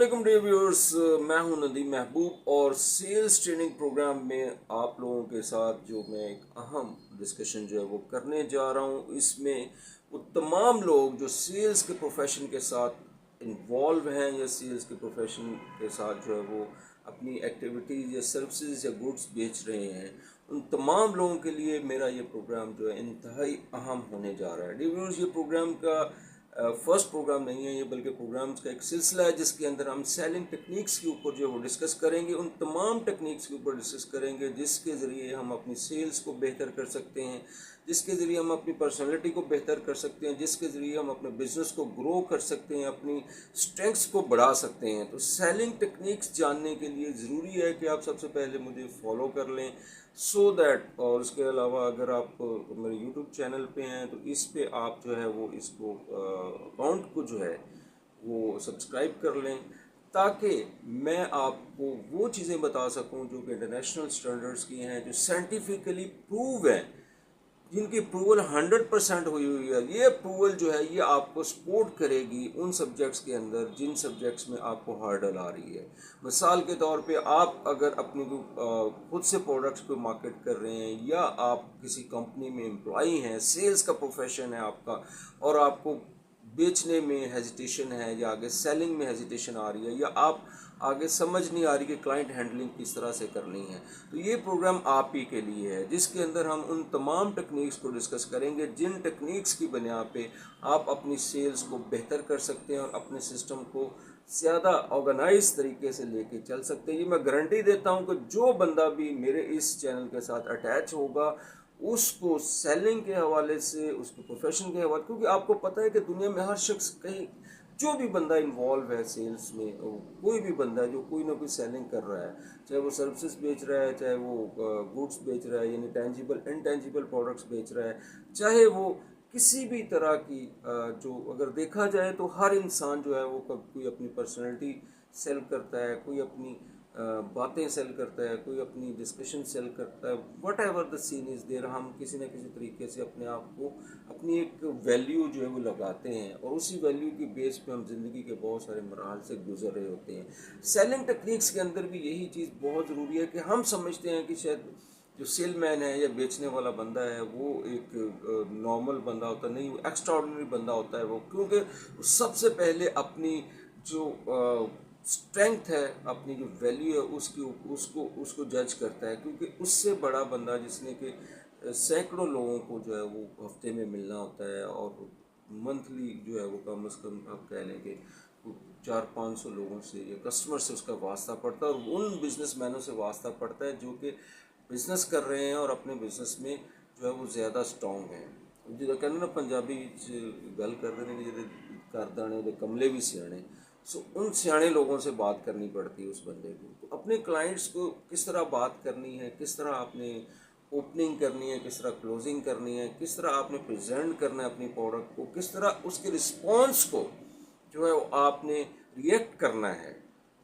वालेकुम dear viewers, मैं हूं नदीम महबूब और सेल्स ट्रेनिंग प्रोग्राम में आप लोगों के साथ जो मैं एक अहम डिस्कशन जो है वो करने जा रहा हूं। इसमें वो तमाम लोग जो सेल्स के प्रोफेशन के साथ इन्वॉल्व हैं या सेल्स के प्रोफेशन के साथ जो है वो अपनी एक्टिविटीज़ या सर्विसेज या गुड्स बेच रहे हैं, उन तमाम लोगों के लिए मेरा ये प्रोग्राम जो है इंतहाई अहम होने जा रहा है। डियर व्यूअर्स, ये प्रोग्राम का फर्स्ट प्रोग्राम नहीं है ये, बल्कि प्रोग्राम्स का एक सिलसिला है जिसके अंदर हम सेलिंग टेक्निक्स के ऊपर जो है वो डिस्कस करेंगे। उन तमाम टेक्निक्स के ऊपर डिस्कस करेंगे जिसके ज़रिए हम अपनी सेल्स को बेहतर कर सकते हैं, जिसके ज़रिए हम अपनी पर्सनालिटी को बेहतर कर सकते हैं, जिसके ज़रिए हम अपने बिज़नेस को ग्रो कर सकते हैं, अपनी स्ट्रेंथ्स को बढ़ा सकते हैं। तो सेलिंग टेक्निक्स जानने के लिए ज़रूरी है कि आप सबसे पहले मुझे फॉलो कर लें सो दैट, और उसके अलावा अगर आप मेरे यूट्यूब चैनल पे हैं तो इस पे आप जो है वो इसको अकाउंट को जो है वो सब्सक्राइब कर लें, ताकि मैं आपको वो चीज़ें बता सकूं जो कि इंटरनेशनल स्टैंडर्ड्स की हैं, जो साइंटिफिकली प्रूव हैं, जिनकी अप्रूवल 100% हुई हुई है। ये अप्रूवल जो है ये आपको सपोर्ट करेगी उन सब्जेक्ट्स के अंदर जिन सब्जेक्ट्स में आपको हर्डल आ रही है। मिसाल के तौर पे आप अगर अपनी खुद से प्रोडक्ट्स को मार्केट कर रहे हैं, या आप किसी कंपनी में एम्प्लॉई हैं, सेल्स का प्रोफेशन है आपका, और आपको बेचने में हेजिटेशन है या आगे सेलिंग में हेजिटेशन आ रही है, या आप आगे समझ नहीं आ रही कि क्लाइंट हैंडलिंग किस तरह से करनी है, तो ये प्रोग्राम आप ही के लिए है, जिसके अंदर हम उन तमाम टेक्निक्स को डिस्कस करेंगे जिन टेक्निक्स की बुनियाद पे आप अपनी सेल्स को बेहतर कर सकते हैं और अपने सिस्टम को ज़्यादा ऑर्गेनाइज तरीके से लेके चल सकते हैं। ये मैं गारंटी देता हूँ कि जो बंदा भी मेरे इस चैनल के साथ अटैच होगा उसको सेलिंग के हवाले से, उसको प्रोफेशन के हवाले, क्योंकि आपको पता है कि दुनिया में हर शख्स कहीं जो भी बंदा इन्वॉल्व है सेल्स में, कोई भी बंदा जो कोई ना कोई सेलिंग कर रहा है, चाहे वो सर्विसेज बेच रहा है, चाहे वो गुड्स बेच रहा है, यानी टेंजिबल इनटेंजिबल प्रोडक्ट्स बेच रहा है, चाहे वो किसी भी तरह की जो अगर देखा जाए तो हर इंसान जो है वो कोई अपनी पर्सनैलिटी सेल करता है, कोई अपनी बातें सेल करता है, कोई अपनी डिस्कशन सेल करता है। Whatever the scene is there, हम किसी न किसी तरीके से अपने आप को अपनी एक वैल्यू जो है वो लगाते हैं, और उसी वैल्यू की बेस पे हम ज़िंदगी के बहुत सारे मराहल से गुजर रहे होते हैं। सेलिंग टेक्निक्स के अंदर भी यही चीज़ बहुत ज़रूरी है कि हम समझते हैं कि शायद जो सेलमैन है या बेचने वाला बंदा है वो एक नॉर्मल बंदा होता नहीं, वो एक्स्ट्रा ऑर्डिनरी बंदा होता है। वो क्योंकि सबसे पहले अपनी जो स्ट्रेंथ है, अपनी जो वैल्यू है उसकी उसको उसको जज करता है, क्योंकि उससे बड़ा बंदा जिसने कि सैकड़ों लोगों को जो है वो हफ्ते में मिलना होता है, और मंथली जो है वो कम से कम आप कह लें कि 400-500 लोगों से या कस्टमर से उसका वास्ता पड़ता है, और उन बिजनेसमैनों से वास्ता पड़ता है जो कि बिजनेस कर रहे हैं और अपने बिजनेस में जो है वो ज़्यादा स्ट्रॉन्ग हैं। जो कहते ना पंजाबी गल करते हैं कि कर दाने दे कमले भी सियाने, सो उन सियाने लोगों से बात करनी पड़ती है उस बंदे को। तो अपने क्लाइंट्स को किस तरह बात करनी है, किस तरह आपने ओपनिंग करनी है, किस तरह क्लोजिंग करनी है, किस तरह आपने प्रेजेंट करना है अपनी प्रोडक्ट को, किस तरह उसके रिस्पॉन्स को जो है वो आपने रिएक्ट करना है,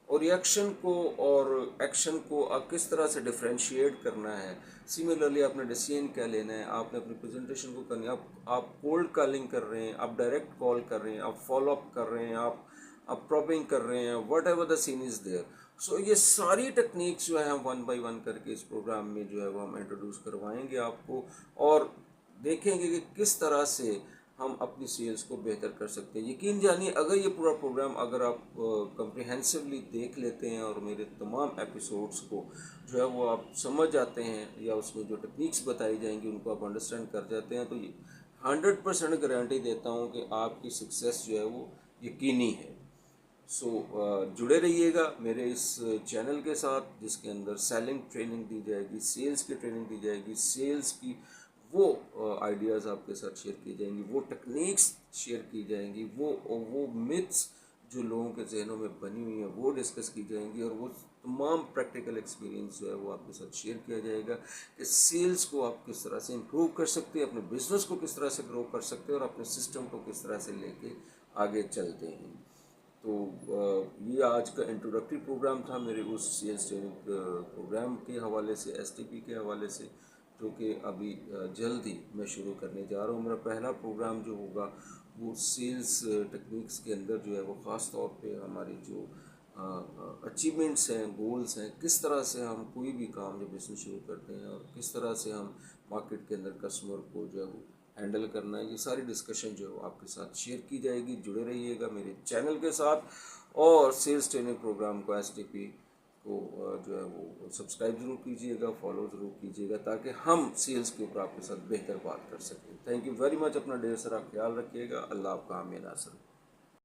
और रिएक्शन को और एक्शन को आप किस तरह से डिफ्रेंशिएट करना है। सिमिलरली आपने डिसीजन क्या लेना है, आपने अपनी प्रेजेंटेशन को करनी है। आप कोल्ड कॉलिंग कर रहे हैं, आप डायरेक्ट कॉल कर रहे हैं, आप फॉलो अप कर रहे हैं, आप प्रॉबिंग कर रहे हैं, whatever the scene is there. So ये सारी टेक्निक्स जो है हम वन बाय वन करके इस प्रोग्राम में जो है वो हम इंट्रोड्यूस करवाएंगे आपको, और देखेंगे कि किस तरह से हम अपनी सेल्स को बेहतर कर सकते हैं। यकीन जानिए, अगर ये पूरा प्रोग्राम अगर आप कम्प्रिहेंसिवली देख लेते हैं और मेरे तमाम एपिसोड्स को जो है वो आप समझ जाते हैं, या उसमें जो टेक्निक्स बताई जाएंगी उनको आप अंडरस्टैंड कर जाते हैं, तो ये 100% गारंटी देता हूँ कि आपकी सक्सेस जो है वो यकीनी है। सो जुड़े रहिएगा मेरे इस चैनल के साथ, जिसके अंदर सेलिंग ट्रेनिंग दी जाएगी, सेल्स की ट्रेनिंग दी जाएगी, सेल्स की वो आइडियाज़ आपके साथ शेयर की जाएंगी, वो टेक्निक्स शेयर की जाएंगी, वो मिथ्स जो लोगों के जहनों में बनी हुई हैं वो डिस्कस की जाएंगी, और वो तमाम प्रैक्टिकल एक्सपीरियंस जो है वो आपके साथ शेयर किया जाएगा कि सेल्स को आप किस तरह से इम्प्रूव कर सकते हैं, अपने बिजनेस को किस तरह से ग्रो कर सकते हैं, और अपने सिस्टम को किस तरह से लेके आगे चलते हैं। तो ये आज का इंट्रोडक्टरी प्रोग्राम था मेरे उस सेल्स ट्रेनिंग प्रोग्राम के हवाले से, एसटीपी के हवाले से, जो कि अभी जल्द ही मैं शुरू करने जा रहा हूँ। मेरा पहला प्रोग्राम जो होगा वो सेल्स टेक्निक्स के अंदर जो है वो ख़ास तौर पे हमारी जो अचीवमेंट्स हैं, गोल्स हैं, किस तरह से हम कोई भी काम जब बिजनेस शुरू करते हैं और किस तरह से हम मार्केट के अंदर कस्टमर को जो है वो हैंडल करना है, ये सारी डिस्कशन जो है वो आपके साथ शेयर की जाएगी। जुड़े रहिएगा मेरे चैनल के साथ और सेल्स ट्रेनिंग प्रोग्राम को STP को जो है वो सब्सक्राइब ज़रूर कीजिएगा, फॉलो ज़रूर कीजिएगा, ताकि हम सेल्स के ऊपर आपके साथ बेहतर बात कर सकें। Thank you very much. अपना ढेर सारा ख्याल रखिएगा। अल्लाह आपका हामी नासर।